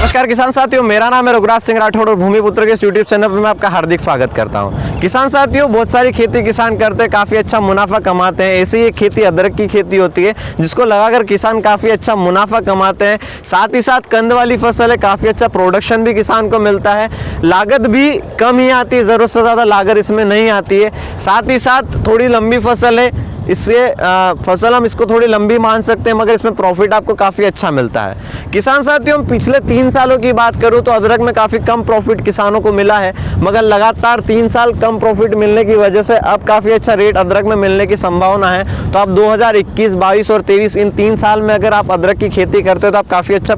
नमस्कार किसान साथियों, मेरा नाम है रघुराज सिंह राठौड़ और भूमिपुत्र के इस यूट्यूब चैनल पर मैं आपका हार्दिक स्वागत करता हूं। किसान साथियों, बहुत सारी खेती किसान करते हैं, काफ़ी अच्छा मुनाफा कमाते हैं। ऐसी ही एक खेती अदरक की खेती होती है जिसको लगाकर किसान काफ़ी अच्छा मुनाफा कमाते हैं। साथ ही साथ कंद वाली फसल है, काफ़ी अच्छा प्रोडक्शन भी किसान को मिलता है, लागत भी कम ही आती है, ज़रूरत से ज़्यादा लागत इसमें नहीं आती है। साथ ही साथ थोड़ी लंबी फसल है, इससे फसल हम इसको थोड़ी लंबी मान सकते हैं, मगर इसमें प्रॉफिट आपको काफ़ी अच्छा मिलता है। किसान साथियों, पिछले 3 सालों की बात करूं तो अदरक में काफ़ी कम प्रॉफिट किसानों को मिला है, मगर लगातार 3 साल कम प्रॉफिट मिलने की वजह से अब काफ़ी अच्छा रेट अदरक में मिलने की संभावना है। तो आप 2021, 22 और 23 इन 3 साल में अगर आप अदरक की खेती करते हो तो आप काफ़ी अच्छा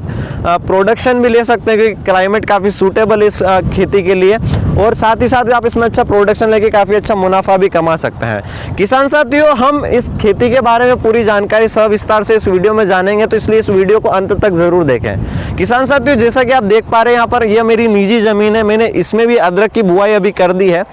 प्रोडक्शन भी ले सकते हैं, क्योंकि क्लाइमेट काफ़ी सूटेबल इस खेती के लिए, और साथ ही साथ आप इसमें अच्छा प्रोडक्शन लेके काफ़ी अच्छा मुनाफा भी कमा सकते हैं। किसान साथियों, हम इस खेती के बारे में पूरी जानकारी सविस्तार से इस वीडियो में जानेंगे, तो इसलिए इस वीडियो को अंत तक जरूर देखें। किसान साथियों, जैसा कि आप देख पा रहे हैं यहाँ पर, यह मेरी निजी ज़मीन है, मैंने इसमें भी अदरक की बुआई अभी कर दी है।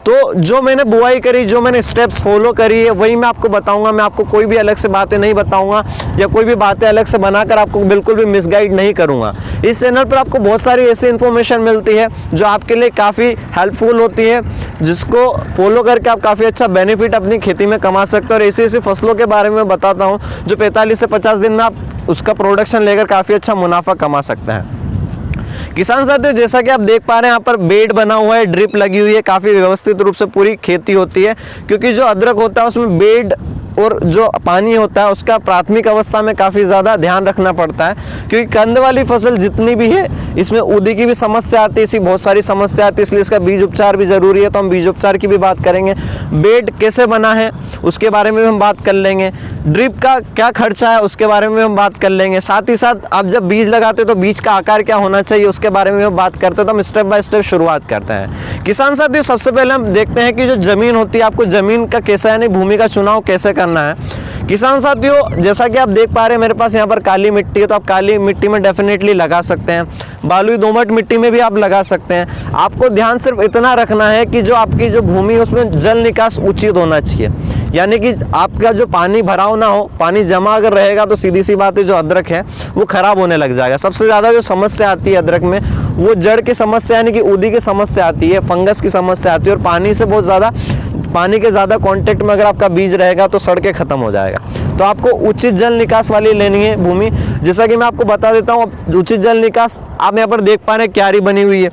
तो जो मैंने बुआई करी, जो मैंने स्टेप्स फॉलो करी है, वही मैं आपको बताऊंगा। मैं आपको कोई भी अलग से बातें नहीं बताऊंगा या कोई भी बातें अलग से बनाकर आपको बिल्कुल भी मिसगाइड नहीं करूंगा। इस चैनल पर आपको बहुत सारी ऐसी इन्फॉर्मेशन मिलती है जो आपके लिए काफ़ी हेल्पफुल होती है, जिसको फॉलो करके आप काफ़ी अच्छा बेनिफिट अपनी खेती में कमा सकते हो। और ऐसी ऐसी फसलों के बारे में बताता हूँ जो 45 से 50 दिन में आप उसका प्रोडक्शन लेकर काफ़ी अच्छा मुनाफा कमा सकते हैं। किसान साथियों, जैसा कि आप देख पा रहे हैं, यहाँ पर बेड बना हुआ है, ड्रिप लगी हुई है, काफ़ी व्यवस्थित रूप से पूरी खेती होती है, क्योंकि जो अदरक होता है उसमें बेड और जो पानी होता है उसका प्राथमिक अवस्था में काफ़ी ज़्यादा ध्यान रखना पड़ता है, क्योंकि कंद वाली फसल जितनी भी है इसमें उदी की भी समस्या आती है, इसी बहुत सारी समस्या आती है, इसलिए इसका बीज उपचार भी ज़रूरी है। तो हम बीज उपचार की भी बात करेंगे, बेड कैसे बना है उसके बारे में हम बात कर लेंगे, ड्रिप का क्या खर्चा है उसके बारे में हम बात कर लेंगे। साथ ही साथ आप जब बीज लगाते हो तो बीज का आकार क्या होना चाहिए उसके बारे में हम बात करते हैं। तो हम स्टेप बाय स्टेप शुरुआत करते हैं। किसान साथियों, सबसे पहले हम देखते हैं कि जो ज़मीन होती है, आपको ज़मीन का कैसा यानी भूमि का चुनाव कैसे करना है। किसान साथियों, जैसा कि आप देख पा रहे हैं, मेरे पास यहाँ पर काली मिट्टी है, तो आप काली मिट्टी में डेफिनेटली लगा सकते हैं। बालुई दोमट मिट्टी में भी आप लगा सकते हैं। आपको ध्यान सिर्फ इतना रखना है कि जो आपकी जो भूमि है उसमें जल निकास उचित होना चाहिए, यानी कि आपका जो पानी भराव ना हो। पानी जमा अगर रहेगा तो सीधी सी बात है, जो अदरक है वो खराब होने लग जाएगा। सबसे ज़्यादा जो समस्या आती है अदरक में, वो जड़ की समस्या यानी कि उदी की समस्या आती है, फंगस की समस्या आती है, और पानी से बहुत ज़्यादा, पानी के ज़्यादा कांटेक्ट में अगर आपका बीज रहेगा तो सड़ के ख़त्म हो जाएगा। तो आपको उचित जल निकास वाली लेनी है भूमि। जैसा कि मैं आपको बता देता हूँ, उचित जल निकास आप यहाँ पर देख पा रहे हैं, क्यारी बनी हुई है,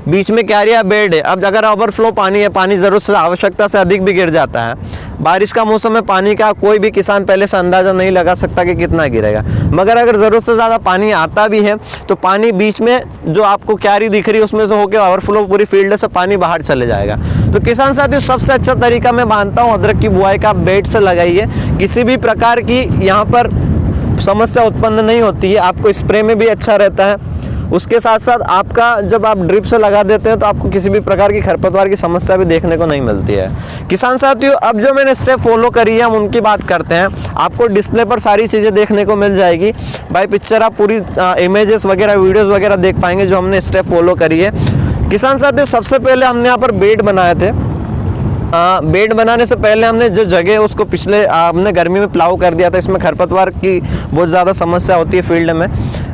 बीच में क्यारी या बेड है। अब अगर ओवरफ्लो पानी है, पानी ज़रूरत से आवश्यकता से अधिक भी गिर जाता है, बारिश का मौसम है, पानी का कोई भी किसान पहले से अंदाज़ा नहीं लगा सकता कि कितना गिरेगा, मगर अगर ज़रूरत से ज़्यादा पानी आता भी है तो पानी बीच में जो आपको क्यारी दिख रही है उसमें से होकर ओवरफ्लो पूरी फील्ड से पानी बाहर चले जाएगा। तो किसान साथियों, सबसे अच्छा तरीका मैं मानता हूँ अदरक की बुआई का, बेड से लगाइए। किसी भी प्रकार की यहाँ पर समस्या उत्पन्न नहीं होती है, आपको स्प्रे में भी अच्छा रहता है। उसके साथ साथ आपका जब आप ड्रिप से लगा देते हैं तो आपको किसी भी प्रकार की खरपतवार की समस्या भी देखने को नहीं मिलती है। किसान साथियों, अब जो मैंने स्टेप फॉलो करी है हम उनकी बात करते हैं। आपको डिस्प्ले पर सारी चीज़ें देखने को मिल जाएगी, बाय पिक्चर आप पूरी इमेजेस वगैरह, वीडियोज़ वगैरह देख पाएंगे जो हमने स्टेप फॉलो करी है। किसान साथियों, सबसे पहले हमने यहाँ पर बेड बनाए थे। बेड बनाने से पहले हमने जो जगह है उसको पिछले हमने गर्मी में प्लाव कर दिया था। इसमें खरपतवार की बहुत ज़्यादा समस्या होती है फील्ड में,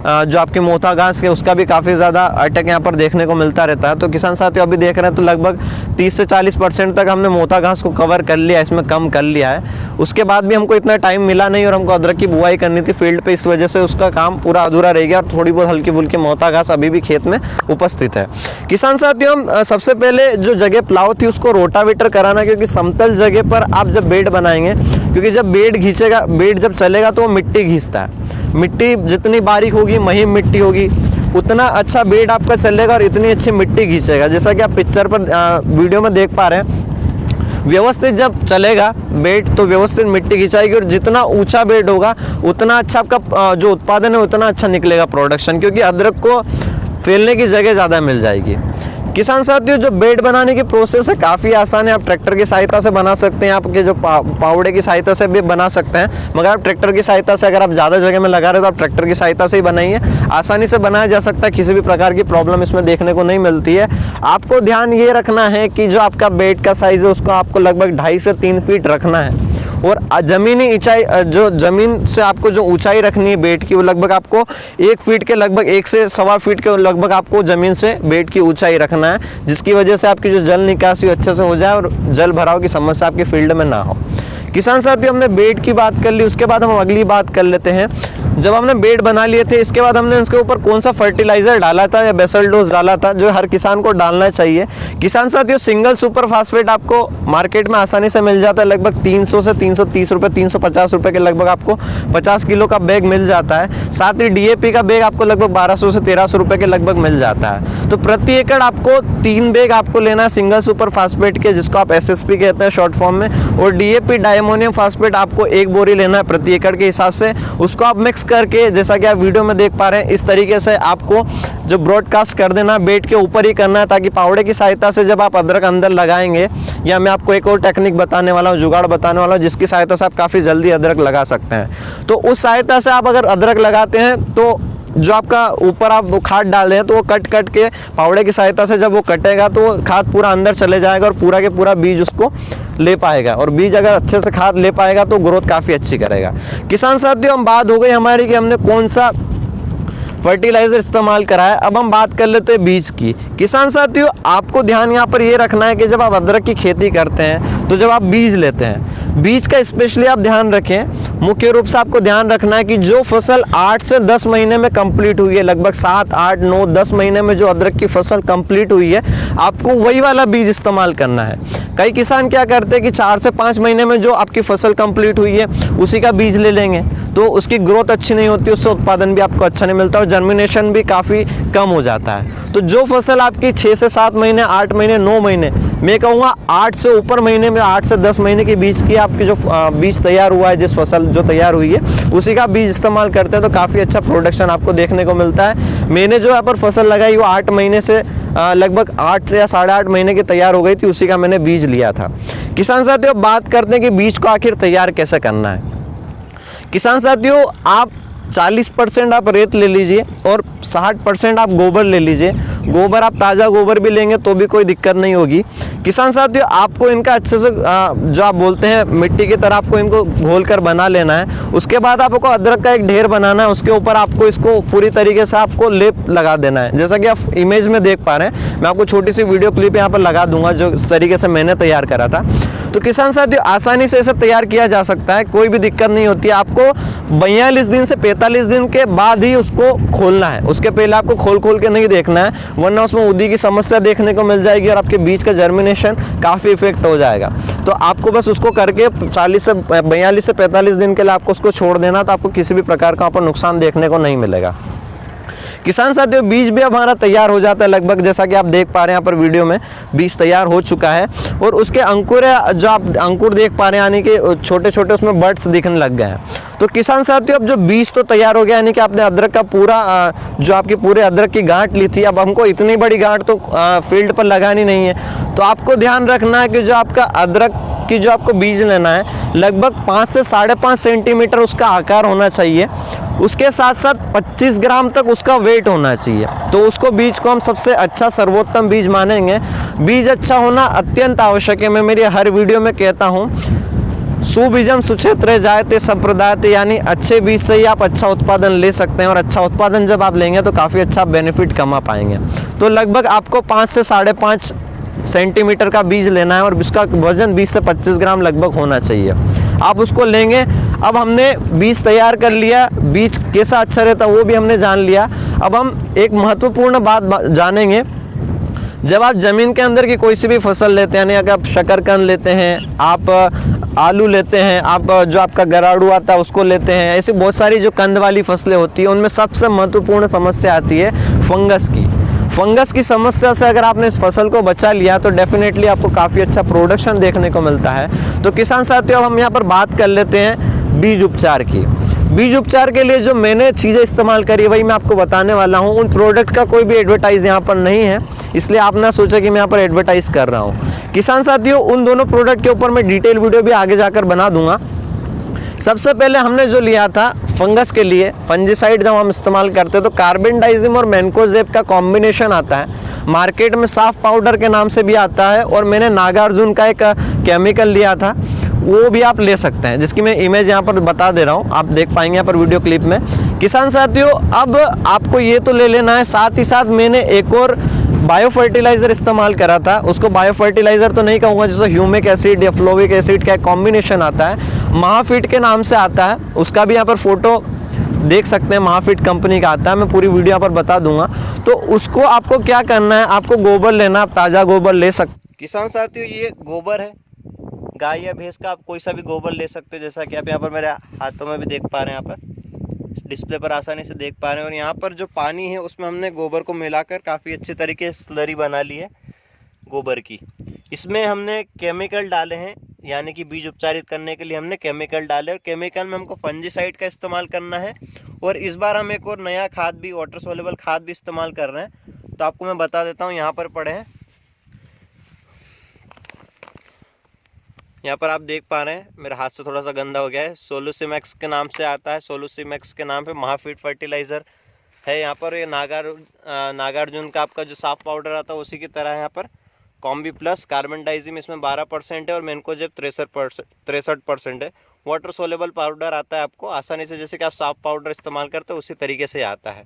जो आपकी मोथा घास के उसका भी काफ़ी ज़्यादा अटैक यहाँ पर देखने को मिलता रहता है। तो किसान साथियों, अभी देख रहे हैं तो लगभग 30 से 40% तक हमने मोथा घास को कवर कर लिया, इसमें कम कर लिया है। उसके बाद भी हमको इतना टाइम मिला नहीं और हमको अदरक की बुआई करनी थी फील्ड पे, इस वजह से उसका काम पूरा अधूरा रह गया और थोड़ी बहुत हल्की फुल्की मोथा घास अभी भी खेत में उपस्थित है। किसान साथियों, हम सबसे पहले जो जगह प्लाव थी उसको रोटावेटर कराना, क्योंकि समतल जगह पर आप जब बेड बनाएंगे, क्योंकि जब बेड घींचेगा, बेड जब चलेगा तो वो मिट्टी घींचता है। मिट्टी जितनी बारीक होगी, महीन मिट्टी होगी, उतना अच्छा बेड आपका चलेगा और इतनी अच्छी मिट्टी घींचेगा। जैसा कि आप पिक्चर पर वीडियो में देख पा रहे हैं, व्यवस्थित जब चलेगा बेड तो व्यवस्थित मिट्टी खिंचाएगी, और जितना ऊंचा बेड होगा उतना अच्छा आपका जो उत्पादन है उतना अच्छा निकलेगा प्रोडक्शन, क्योंकि अदरक को फैलने की जगह ज़्यादा मिल जाएगी। किसान साथियों, जो बेड बनाने की प्रोसेस है काफ़ी आसान है। आप ट्रैक्टर की सहायता से बना सकते हैं, आपके जो पावड़े की सहायता से भी बना सकते हैं, मगर आप ट्रैक्टर की सहायता से, अगर आप ज़्यादा जगह में लगा रहे हो तो आप ट्रैक्टर की सहायता से ही बनाइए। आसानी से बनाया जा सकता है, किसी भी प्रकार की प्रॉब्लम इसमें देखने को नहीं मिलती है। आपको ध्यान ये रखना है कि जो आपका बेड का साइज़ है उसको आपको लगभग 2.5 से 3 फीट रखना है। और ज़मीनी ऊंचाई, जो ज़मीन से आपको जो ऊंचाई रखनी है बेड की, वो लगभग आपको 1 फीट के लगभग 1 से सवा फीट के लगभग आपको ज़मीन से बेड की ऊंचाई रखना है, जिसकी वजह से आपकी जो जल निकासी अच्छे से हो जाए और जल भराव की समस्या आपके फील्ड में ना हो। किसान साथियों, हमने बेड की बात कर ली, उसके बाद हम अगली बात कर लेते हैं। जब हमने बेड बना लिए थे, इसके बाद हमने इसके ऊपर कौन सा फर्टिलाइजर डाला था या बेसल डोज डाला था, जो हर किसान को डालना चाहिए। किसान साथियों, सिंगल सुपर फास्फेट आपको मार्केट में आसानी से मिल जाता है, लगभग 300 से 330 रुपये, 350 रुपये के लगभग आपको 50 किलो का बैग मिल जाता है। साथ ही DAP का बैग आपको लगभग 1200 से 1300 रुपये के लगभग मिल जाता है। तो प्रति एकड़ आपको 3 बैग आपको लेना है सिंगल सुपर फास्फेट के, जिसको आप SSP कहते हैं शॉर्ट फॉर्म में, और DAP डायमोनियम फास्फेट आपको 1 बोरी लेना है प्रति एकड़ के हिसाब से। उसको आप मिक्स करके, जैसा कि आप वीडियो में देख पा रहे हैं, इस तरीके से आपको जो ब्रॉडकास्ट कर देना, बेड के ऊपर ही करना है, ताकि पावड़े की सहायता से जब आप अदरक अंदर लगाएंगे, या मैं आपको एक और टेक्निक बताने वाला हूँ, जुगाड़ बताने वाला हूँ, जिसकी सहायता से आप काफ़ी जल्दी अदरक लगा सकते हैं। तो उस सहायता से आप अगर अदरक लगाते हैं तो जो आपका ऊपर आप वो खाद डाल रहे हैं, तो वो कट के पावड़े की सहायता से जब वो कटेगा तो खाद पूरा अंदर चले जाएगा और पूरा के पूरा बीज उसको ले पाएगा, और बीज अगर अच्छे से खाद ले पाएगा तो ग्रोथ काफ़ी अच्छी करेगा। किसान साथियों, हम बात हो गई हमारी कि हमने कौन सा फर्टिलाइजर इस्तेमाल करा है। अब हम बात कर लेते हैं बीज की। किसान साथियों, आपको ध्यान यहाँ पर ये रखना है कि जब आप अदरक की खेती करते हैं, तो जब आप बीज लेते हैं, बीज का स्पेशली आप ध्यान रखें। मुख्य रूप से आपको ध्यान रखना है कि जो फसल 8 से 10 महीने में कंप्लीट हुई है, लगभग 7, 8, 9, 10 महीने में जो अदरक की फसल कंप्लीट हुई है, आपको वही वाला बीज इस्तेमाल करना है। कई किसान क्या करते हैं कि 4 से 5 महीने में जो आपकी फसल कंप्लीट हुई है उसी का बीज ले लेंगे, तो उसकी ग्रोथ अच्छी नहीं होती, उससे उत्पादन भी आपको अच्छा नहीं मिलता और जर्मिनेशन भी काफ़ी कम हो जाता है। तो जो फसल आपकी 6 से 7 महीने, 8 महीने, 9 महीने, मैं कहूँगा 8 से ऊपर महीने में, 8 से 10 महीने के बीज की आपकी जो बीज तैयार हुआ है, जिस फसल जो तैयार हुई है उसी का बीज इस्तेमाल करते हैं, तो काफ़ी अच्छा प्रोडक्शन आपको देखने को मिलता है। मैंने जो यहाँ पर फसल लगाई वो 8 महीने से लगभग 8 या 8.5 महीने की तैयार हो गई थी, उसी का मैंने बीज लिया था। किसान साथियों, बात करते हैं कि बीज को आखिर तैयार कैसे करना है। किसान साथियों, आप 40% आप रेत ले लीजिए और 60% आप गोबर ले लीजिए। गोबर आप ताज़ा गोबर भी लेंगे तो भी कोई दिक्कत नहीं होगी। किसान साथियों, आपको इनका अच्छे से जो आप बोलते हैं मिट्टी की तरह आपको इनको घोल कर बना लेना है। उसके बाद आपको अदरक का एक ढेर बनाना है, उसके ऊपर आपको इसको पूरी तरीके से आपको लेप लगा देना है, जैसा कि आप इमेज में देख पा रहे हैं। मैं आपको छोटी सी वीडियो क्लिप यहाँ पर लगा दूंगा जो इस तरीके से मैंने तैयार करा था। तो किसान साथियों, आसानी से इसे तैयार किया जा सकता है, कोई भी दिक्कत नहीं होती है। आपको 42 दिन से 45 दिन के बाद ही उसको खोलना है, उसके पहले आपको खोल के नहीं देखना है, वरना उसमें उदी की समस्या देखने को मिल जाएगी और आपके बीज का जर्मिनेशन काफ़ी इफेक्ट हो जाएगा। तो आपको बस उसको करके 42 से 45 दिन के लिए आपको उसको छोड़ देना, तो आपको किसी भी प्रकार का नुकसान देखने को नहीं मिलेगा। किसान साथियों, बीज भी हमारा तैयार हो जाता है लगभग, जैसा कि आप देख पा रहे हैं यहाँ पर वीडियो में, बीज तैयार हो चुका है और उसके अंकुर, जो आप अंकुर देख पा रहे हैं, यानी कि छोटे छोटे उसमें बर्ड्स दिखने लग गए हैं। तो किसान साथियों, अब जो बीज तो तैयार हो गया, यानी कि आपने अदरक का पूरा जो आपकी पूरे अदरक की गांठ ली थी, अब हमको इतनी बड़ी गांठ तो फील्ड पर लगानी नहीं है। तो आपको ध्यान रखना है कि जो आपका अदरक की जो आपको बीज लेना है, लगभग 5 से 5.5 सेंटीमीटर उसका आकार होना चाहिए। उसके साथ साथ 25 ग्राम तक उसका वेट होना चाहिए। तो उसको बीज को हम सबसे अच्छा सर्वोत्तम बीज मानेंगे। बीज अच्छा होना अत्यंत आवश्यक है। मैं मेरी हर वीडियो में कहता हूँ, सुबीजम सुक्षेत्रे जायते संप्रदायते, यानी अच्छे बीज से ही आप अच्छा उत्पादन ले सकते हैं, और अच्छा उत्पादन जब आप लेंगे तो काफ़ी अच्छा बेनिफिट कमा पाएंगे। तो लगभग आपको 5 से 5.5 सेंटीमीटर का बीज लेना है और उसका वजन 20 से 25 ग्राम लगभग होना चाहिए। आप उसको लेंगे। अब हमने बीज तैयार कर लिया, बीज कैसा अच्छा रहता वो भी हमने जान लिया। अब हम एक महत्वपूर्ण बात जानेंगे। जब आप ज़मीन के अंदर की कोई सी भी फसल लेते हैं, यानी अगर आप शकरकंद लेते हैं, आप आलू लेते हैं, आप जो आपका गराड़ू आता है उसको लेते हैं, ऐसी बहुत सारी जो कंद वाली फसलें होती हैं, उनमें सबसे महत्वपूर्ण समस्या आती है फंगस की। फंगस की समस्या से अगर आपने इस फसल को बचा लिया तो डेफिनेटली आपको काफ़ी अच्छा प्रोडक्शन देखने को मिलता है। तो किसान साथियों, अब हम यहाँ पर बात कर लेते हैं बीज उपचार की। बीज उपचार के लिए जो मैंने चीज़ें इस्तेमाल करी वही मैं आपको बताने वाला हूँ। उन प्रोडक्ट का कोई भी एडवर्टाइज यहाँ पर नहीं है, इसलिए आप ना सोचें कि मैं यहाँ पर एडवर्टाइज कर रहा हूँ। किसान साथियों, उन दोनों प्रोडक्ट के ऊपर मैं डिटेल वीडियो भी आगे जाकर बना दूंगा। सबसे पहले हमने जो लिया था फंगस के लिए फंजीसाइड, जब हम इस्तेमाल करते हैं तो कार्बेंडाइजिम और मैनकोजेब का कॉम्बिनेशन आता है। मार्केट में साफ पाउडर के नाम से भी आता है, और मैंने नागार्जुन का एक केमिकल लिया था। वो भी आप ले सकते हैं, जिसकी मैं इमेज यहाँ पर बता दे रहा हूँ, आप देख पाएंगे यहाँ पर वीडियो क्लिप में। किसान साथियों, अब आपको ये तो ले लेना है, साथ ही साथ मैंने एक और बायो फर्टिलाइज़र इस्तेमाल करा था। उसको बायो फर्टिलाइज़र तो नहीं कहूँगा, जैसे ह्यूमिक एसिड या फ्लोविक एसिड का एक कॉम्बिनेशन आता है, महाफिट के नाम से आता है। उसका भी यहाँ पर फोटो देख सकते हैं, महाफिट कंपनी का आता है, मैं पूरी वीडियो यहाँ पर बता दूंगा। तो उसको आपको क्या करना है, आपको गोबर लेना, आप ताज़ा गोबर ले सकते। किसान साथियों, ये गोबर है, गाय या भैंस का आप कोई सा भी गोबर ले सकते हो, जैसा कि आप यहाँ पर मेरे हाथों में भी देख पा रहे हैं, यहाँ पर डिस्प्ले पर आसानी से देख पा रहे हैं। और यहाँ पर जो पानी है उसमें हमने गोबर को मिलाकर काफ़ी अच्छे तरीके से स्लरी बना ली है गोबर की। इसमें हमने केमिकल डाले हैं, यानी कि बीज उपचारित करने के लिए हमने केमिकल डाले, और केमिकल में हमको फंजीसाइड का इस्तेमाल करना है। और इस बार हम एक और नया खाद भी, वाटर सोल्युबल खाद भी इस्तेमाल कर रहे हैं। तो आपको मैं बता देता हूँ, यहाँ पर पड़े हैं, यहाँ पर आप देख पा रहे हैं, मेरे हाथ से थोड़ा सा गंदा हो गया है। सोलूसिमैक्स के नाम से आता है, सोलूसिमैक्स के नाम पे महाफिट फर्टिलाइज़र है यहाँ पर। ये नागार्जुन का आपका जो साफ पाउडर आता है उसी की तरह है यहाँ पर। कॉम्बी प्लस कार्बन डाइजिम इसमें 12% है, और मेनकोजेब 63% है। वाटर सोलेबल पाउडर आता है आपको आसानी से, जैसे कि आप साफ पाउडर इस्तेमाल करते हो उसी तरीके से आता है।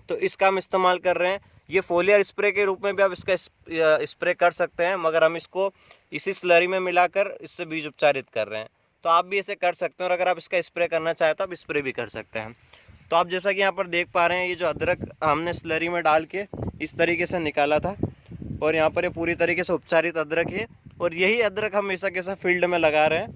तो इसका हम इस्तेमाल कर रहे हैं। ये फोलियर स्प्रे के रूप में भी आप इसका स्प्रे कर सकते हैं, मगर हम इसको इसी स्लरी में मिलाकर इससे बीज उपचारित कर रहे हैं। तो आप भी ऐसे कर सकते हैं, और अगर आप इसका स्प्रे करना चाहें तो आप स्प्रे भी कर सकते हैं। तो आप जैसा कि यहाँ पर देख पा रहे हैं, ये जो अदरक हमने स्लरी में डाल के इस तरीके से निकाला था, और यहाँ पर ये पूरी तरीके से उपचारित अदरक है, और यही अदरक हम ऐसा कैसा फील्ड में लगा रहे हैं।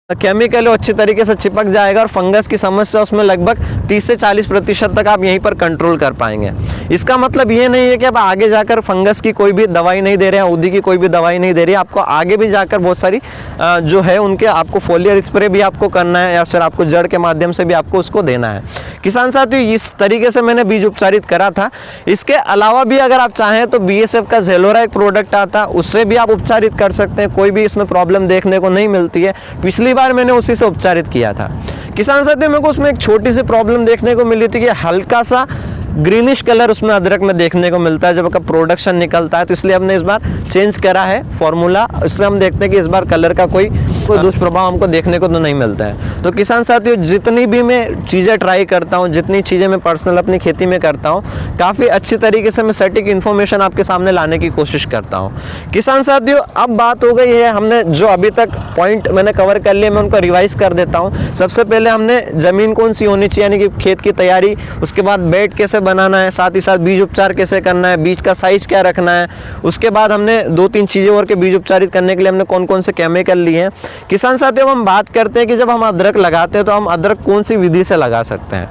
केमिकल अच्छी तरीके से चिपक जाएगा, और फंगस की समस्या उसमें लगभग 30 से 40% तक आप यहीं पर कंट्रोल कर पाएंगे। इसका मतलब ये नहीं है कि आप आगे जाकर फंगस की कोई भी दवाई नहीं दे रहे हैं, उदी की कोई भी दवाई नहीं दे रही है। आपको आगे भी जाकर बहुत सारी जो है उनके आपको फोलियर स्प्रे भी आपको करना है, या फिर आपको जड़ के माध्यम से भी आपको उसको देना है। किसान साथियों, इस तरीके से मैंने बीज उपचारित करा था। इसके अलावा भी अगर आप चाहें तो BASF का जेलोरा एक प्रोडक्ट आता है, उससे भी आप उपचारित कर सकते हैं, कोई भी इसमें प्रॉब्लम देखने को नहीं मिलती है। पिछली बार मैंने उसी से उपचारित किया था। किसान साथियों, मेरे को उसमें एक छोटी सी प्रॉब्लम देखने को मिली थी कि हल्का सा ग्रीनिश कलर उसमें अदरक में देखने को मिलता है जब आपका प्रोडक्शन निकलता है। तो इसलिए हमने इस बार चेंज करा है फॉर्मूला, इससे हम देखते हैं कि इस बार कलर का कोई दुष्प्रभाव हमको देखने को तो नहीं मिलता है। तो किसान साथियों, जितनी भी मैं चीज़ें ट्राई करता हूँ, जितनी चीज़ें मैं पर्सनल अपनी खेती में करता हूँ, काफ़ी अच्छी तरीके से मैं सटीक इन्फॉर्मेशन आपके सामने लाने की कोशिश करता हूँ। किसान साथियों, अब बात हो गई है, हमने जो अभी तक पॉइंट मैंने कवर कर लिए, मैं उनको रिवाइज कर देता हूँ। सबसे पहले हमने ज़मीन कौन सी होनी चाहिए, यानी कि खेत की तैयारी, उसके बाद बेड कैसे बनाना है, साथ ही साथ बीज उपचार कैसे करना है, बीज का साइज क्या रखना है। उसके बाद हमने 2-3 चीज़ें और के बीज उपचारित करने के लिए हमने कौन कौन से केमिकल लिए हैं। किसान साथियों, हम बात करते हैं कि जब हम अदरक लगाते हैं तो हम अदरक कौन सी विधि से लगा सकते हैं।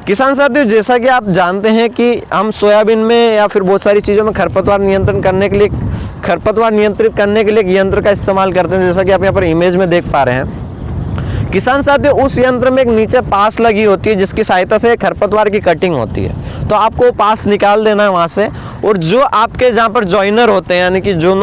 किसान साथियों, जैसा कि आप जानते हैं कि हम सोयाबीन में या फिर बहुत सारी चीज़ों में खरपतवार नियंत्रित करने के लिए एक यंत्र का इस्तेमाल करते हैं, जैसा कि आप यहाँ पर इमेज में देख पा रहे हैं। किसान साथियों, उस यंत्र में एक नीचे पास लगी होती है, जिसकी सहायता से खरपतवार की कटिंग होती है। तो आपको पास निकाल देना है वहाँ से, और जो आपके जहाँ पर जॉइनर होते हैं, यानी कि जो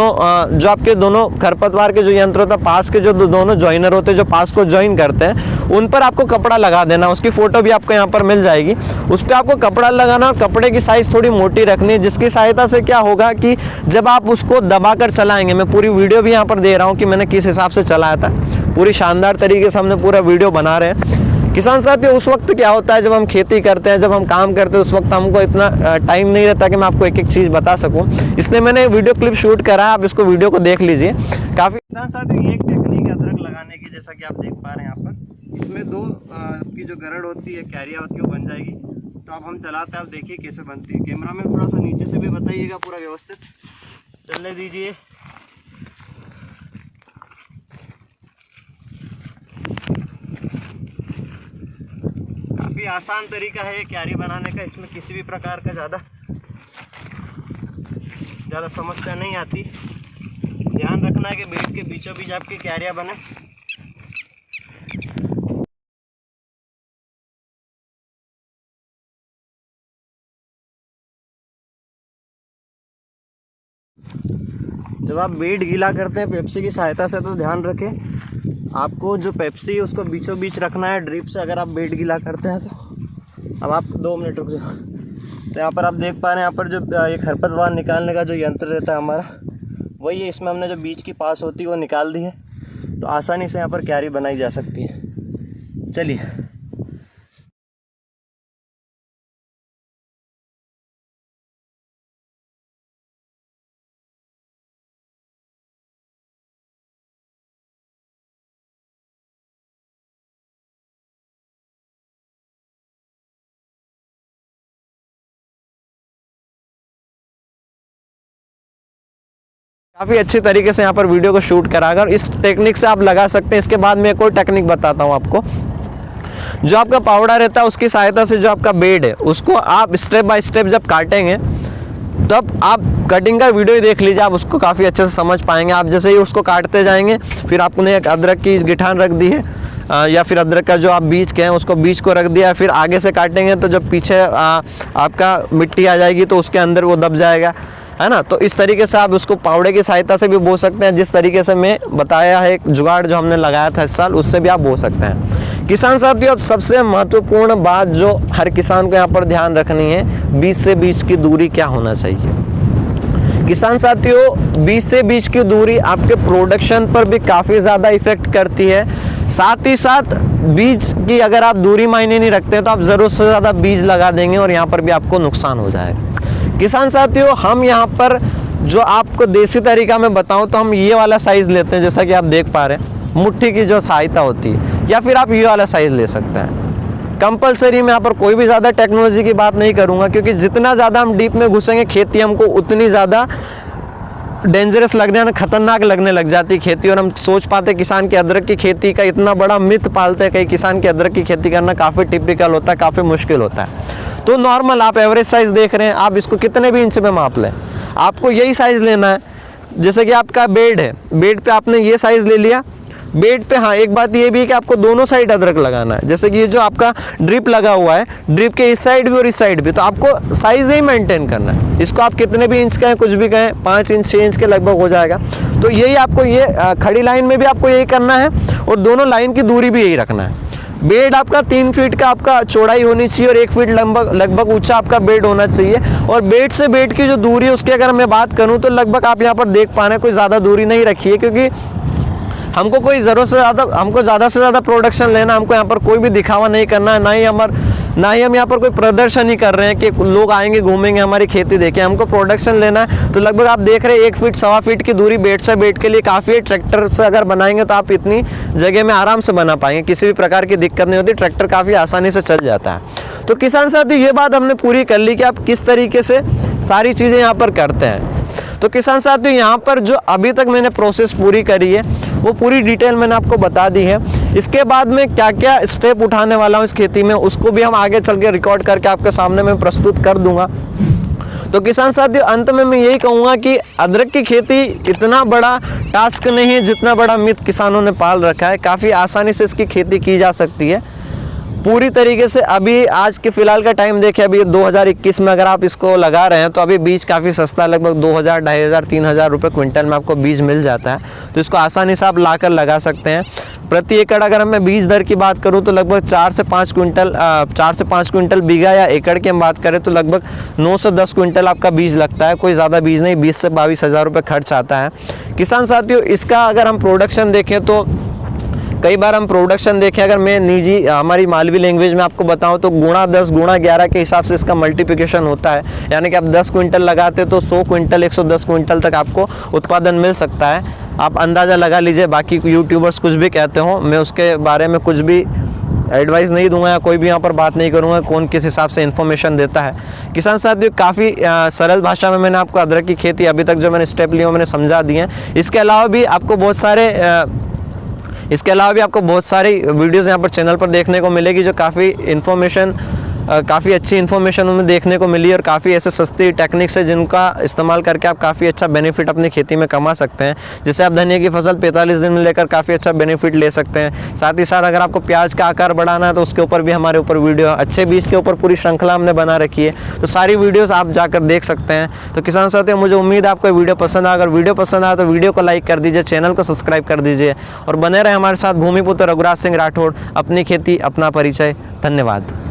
आपके दोनों खरपतवार के जो यंत्र होता है, पास के जो दोनों जॉइनर होते हैं, जो पास को जॉइन करते हैं, उन पर आपको कपड़ा लगा देना। उसकी फ़ोटो भी आपको यहाँ पर मिल जाएगी। उस पर आपको कपड़ा लगाना, और कपड़े की साइज़ थोड़ी मोटी रखनी है, जिसकी सहायता से क्या होगा कि जब आप उसको दबाकर चलाएंगे, मैं पूरी वीडियो भी यहाँ पर दे रहा हूँ कि मैंने किस हिसाब से चलाया था, पूरी शानदार तरीके से हमने पूरा वीडियो बना रहे हैं। किसान साथियों, उस वक्त क्या होता है जब हम खेती करते हैं, जब हम काम करते हैं, उस वक्त हमको इतना टाइम नहीं रहता कि मैं आपको एक एक चीज़ बता सकूं, इसलिए मैंने वीडियो क्लिप शूट करा है। आप इसको वीडियो को देख लीजिए। काफ़ी किसान साथियों, ये एक टेक्निक है अदरक लगाने की, जैसा कि आप देख पा रहे हैं यहाँ पर। इसमें 2 की जो गरड़ होती है, कैरिया होती है, वो बन जाएगी। तो अब हम चलाते हैं, आप देखिए कैसे बनती है। कैमरा में थोड़ा सा नीचे से भी बताइएगा, पूरा व्यवस्थित चलने दीजिए। काफ़ी आसान तरीका है क्यारी बनाने का, इसमें किसी भी प्रकार का ज़्यादा समस्या नहीं आती। ध्यान रखना है कि बेड के बीचों बीच आपकी क्यारियाँ बने। जब आप बेड गीला करते हैं पेप्सी की सहायता से, तो ध्यान रखें आपको जो पेप्सी है उसको बीचों बीच रखना है ड्रिप से, अगर आप बेड गीला करते हैं तो। अब आप 2 मिनट रुक जाओ। तो यहाँ पर आप देख पा रहे हैं, यहाँ पर जो ये खरपतवार निकालने का जो यंत्र रहता है हमारा, वही है। इसमें हमने जो बीच की पास होती है वो निकाल दी है। तो आसानी से यहाँ पर क्यारी बनाई जा सकती है। चलिए काफ़ी अच्छी तरीके से यहाँ पर वीडियो को शूट कराकर इस टेक्निक से आप लगा सकते हैं। इसके बाद मैं एक और टेक्निक बताता हूँ आपको। जो आपका पावड़ा रहता है उसकी सहायता से जो आपका बेड है उसको आप स्टेप बाय स्टेप जब काटेंगे तब आप कटिंग का वीडियो ही देख लीजिए, आप उसको काफ़ी अच्छे से समझ पाएंगे। आप जैसे ही उसको काटते जाएंगे, फिर आपने एक अदरक की गिठान रख दी है या फिर अदरक का जो आप बीज के हैं उसको बीज को रख दिया, फिर आगे से काटेंगे तो जब पीछे आपका मिट्टी आ जाएगी तो उसके अंदर वो दब जाएगा, है ना। तो इस तरीके से आप उसको पावड़े की सहायता से भी बो सकते हैं। जिस तरीके से मैं बताया है, एक जुगाड़ जो हमने लगाया था इस साल, उससे भी आप बो सकते हैं। किसान साथियों, अब सबसे महत्वपूर्ण बात जो हर किसान को यहाँ पर ध्यान रखनी है, बीज से बीज की दूरी क्या होना चाहिए। किसान साथियों, बीज से बीज की दूरी आपके प्रोडक्शन पर भी काफ़ी ज़्यादा इफेक्ट करती है। साथ ही साथ बीज की अगर आप दूरी मायने नहीं रखते तो आप ज़रूरत से ज़्यादा बीज लगा देंगे और यहाँ पर भी आपको नुकसान हो जाएगा। किसान साथियों, हम यहाँ पर जो आपको देसी तरीका में बताऊं तो हम ये वाला साइज़ लेते हैं, जैसा कि आप देख पा रहे हैं, मुट्ठी की जो सहायता होती है, या फिर आप ये वाला साइज़ ले सकते हैं। कंपलसरी में यहाँ पर कोई भी ज़्यादा टेक्नोलॉजी की बात नहीं करूँगा, क्योंकि जितना ज़्यादा हम डीप में घुसेंगे खेती हमको उतनी ज़्यादा डेंजरस लगने यानी खतरनाक लगने लग जाती है खेती। और हम सोच पाते किसान के अदरक की खेती का इतना बड़ा मिथ पालते हैं, कई किसान के अदरक की खेती करना काफ़ी टिपिकल होता है, काफ़ी मुश्किल होता है। तो नॉर्मल आप एवरेज साइज़ देख रहे हैं, आप इसको कितने भी इंच में माप लें, आपको यही साइज़ लेना है। जैसे कि आपका बेड है, बेड पे आपने ये साइज़ ले लिया। बेड पे हाँ, एक बात ये भी है कि आपको दोनों साइड अदरक लगाना है। जैसे कि ये जो आपका ड्रिप लगा हुआ है, ड्रिप के इस साइड भी और इस साइड भी, तो आपको साइज़ ही मेंटेन करना है। इसको आप कितने भी इंच कहें, कुछ भी कहें, 5 इंच 6 इंच के लगभग हो जाएगा। तो यही आपको ये खड़ी लाइन में भी आपको यही करना है और दोनों लाइन की दूरी भी यही रखना है। बेड आपका 3 फीट का आपका चौड़ाई होनी चाहिए और 1 फीट लगभग ऊंचा आपका बेड होना चाहिए। और बेड से बेड की जो दूरी है उसकी अगर मैं बात करूं तो लगभग आप यहाँ पर देख पा रहे हैं, कोई ज़्यादा दूरी नहीं रखी है, क्योंकि हमको कोई ज़रूरत से ज़्यादा, हमको ज़्यादा से ज़्यादा प्रोडक्शन लेना, हमको यहाँ पर कोई भी दिखावा नहीं करना है, ना ही हम यहाँ पर कोई प्रदर्शन ही कर रहे हैं कि लोग आएंगे घूमेंगे हमारी खेती देखें। हमको प्रोडक्शन लेना है। तो लगभग आप देख रहे हैं 1 फीट 1.25 फीट की दूरी बेड से बेड के लिए काफ़ी है। ट्रैक्टर से अगर बनाएंगे तो आप इतनी जगह में आराम से बना पाएंगे, किसी भी प्रकार की दिक्कत नहीं होती, ट्रैक्टर काफ़ी आसानी से चल जाता है। तो किसान साथी, ये बात हमने पूरी कर ली कि आप किस तरीके से सारी चीज़ें यहाँ पर करते हैं। तो किसान साथियों, यहाँ पर जो अभी तक मैंने प्रोसेस पूरी करी है वो पूरी डिटेल मैंने आपको बता दी है। इसके बाद में क्या क्या स्टेप उठाने वाला हूँ इस खेती में, उसको भी हम आगे चल के रिकॉर्ड करके आपके सामने मैं प्रस्तुत कर दूंगा। तो किसान साथियों, अंत में मैं यही कहूँगा कि अदरक की खेती इतना बड़ा टास्क नहीं है जितना बड़ा मिथ किसानों ने पाल रखा है। काफ़ी आसानी से इसकी खेती की जा सकती है पूरी तरीके से। अभी आज के फिलहाल का टाइम देखें, अभी 2021 में अगर आप इसको लगा रहे हैं तो अभी बीज काफ़ी सस्ता, लगभग 2000, 2500, 3000 रुपये क्विंटल में आपको बीज मिल जाता है। तो इसको आसानी से आप लाकर लगा सकते हैं। प्रति एकड़ अगर मैं बीज दर की बात करूं तो लगभग 4 से 5 क्विंटल बीघा या एकड़ की हम बात करें तो लगभग 9 से 10 क्विंटल आपका बीज लगता है। कोई ज़्यादा बीज नहीं, 20 से 22 हज़ार रुपये खर्च आता है। किसान साथियों, इसका अगर हम प्रोडक्शन देखें तो कई बार हम प्रोडक्शन देखें, अगर मैं निजी हमारी मालवी लैंग्वेज में आपको बताऊं तो गुणा 10 गुणा 11 के हिसाब से इसका मल्टीप्लिकेशन होता है। यानी कि आप 10 क्विंटल लगाते तो 100 क्विंटल 110 क्विंटल तक आपको उत्पादन मिल सकता है। आप अंदाज़ा लगा लीजिए। बाकी यूट्यूबर्स कुछ भी कहते हो, मैं उसके बारे में कुछ भी एडवाइस नहीं दूंगा या कोई भी यहाँ पर बात नहीं करूँगा कौन किस हिसाब से इन्फॉर्मेशन देता है। किसान साथियों, काफ़ी सरल भाषा में मैंने आपको अदरक की खेती अभी तक जो मैंने स्टेप लिए मैंने समझा दिए हैं। इसके अलावा भी आपको बहुत सारी वीडियोज़ यहाँ पर चैनल पर देखने को मिलेगी जो काफ़ी अच्छी इन्फॉर्मेशन उनमें देखने को मिली और काफ़ी ऐसे सस्ती टेक्निक्स है जिनका इस्तेमाल करके आप काफ़ी अच्छा बेनिफिट अपनी खेती में कमा सकते हैं। जैसे आप धनिया की फसल 45 दिन में लेकर काफ़ी अच्छा बेनिफिट ले सकते हैं। साथ ही साथ अगर आपको प्याज का आकार बढ़ाना है तो उसके ऊपर भी हमारे ऊपर वीडियो, अच्छे बीज के ऊपर पूरी श्रृंखला हमने बना रखी है। तो सारी वीडियोज़ आप जाकर देख सकते हैं। तो किसान साथियों, मुझे उम्मीद है आपको वीडियो पसंद आया। अगर वीडियो पसंद आया तो वीडियो को लाइक कर दीजिए, चैनल को सब्सक्राइब कर दीजिए और बने रहे हमारे साथ भूमिपुत्र रघुराज सिंह राठौड़। अपनी खेती अपना परिचय। धन्यवाद।